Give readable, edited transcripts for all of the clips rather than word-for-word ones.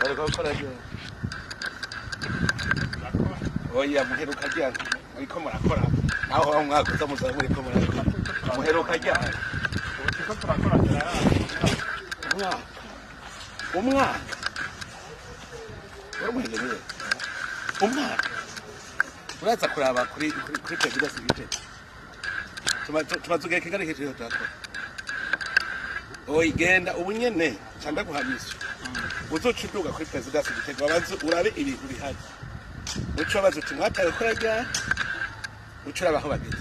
ariko gukora byo oya muheruka ryana ariko murakora naho umwaka uzamuza muri ko murakora muheruka ryana uko turakora umwaka wamuheruye umwaka uraza kuraba kuri president sibite tumazuge kigari hejuru yakora oyi genda ubunyene cyanda guhamisa uzocuduga kuri president sibite babanze urabe ibintu bihari uco bazo tumwataye ko yajya ucura baho bageze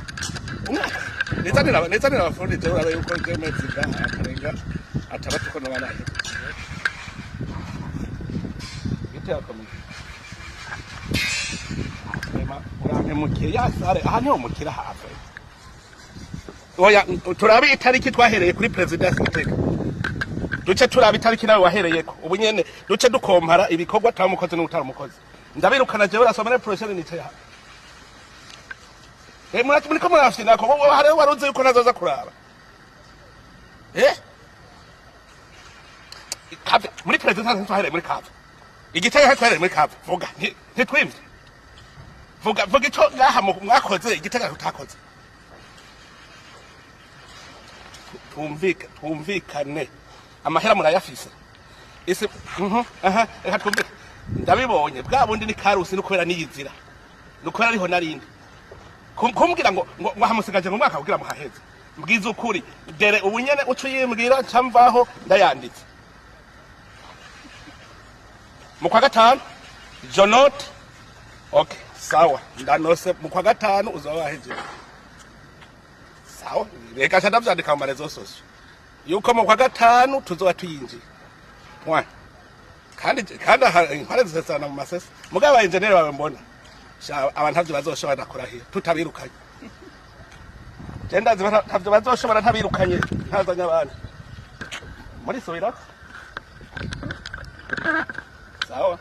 umwaka nezanira abafundi je urabe yuko gemetse akarenga atabatuko no banaye bite yakomeye urampemukiye yasare aha niho mukira hafi oya turabe itariki twahereye kuri president Kitega duce turabe itariki nawe wahereyeko ubu nyene duce dukompara ibikorwa tamukoze n'utaramukoze ndabirukana je urasomera profession nice ha muri ko murafina ko hari waruze yuko nazoza kuraba kafe muri president twahereye muri kafe igitega twahereye muri kafe vuga ntitwimve vuga ico ngaha mwakoze igitega tutakoze tumvikane amahera murayafise ese reka twumve ndabibonye bwa bundi ni karusi no kubera niyizira no kubera ariho narindi kumbwira ngo hamusigaje mu mwaka kugira muhaheze mbwiza ukuri dere ubunyene ucuyimbwira camvaho ndayanditse mu kwa gatanu Jonot okay sawa ndanose mu kwa gatanu uzaba waheje sawa reka cyadavyandika mu marezo sosio yuko mu kwa gatanu tuzoba tuyinjiye mwa kandi inkware zisesana mu masese mugaba engineer bawe mbona abantu bazoshobora kurahiye tutabirukanye genda ntavyo bazoshobora ntabirukanye ntazanya abantu muri subira sawa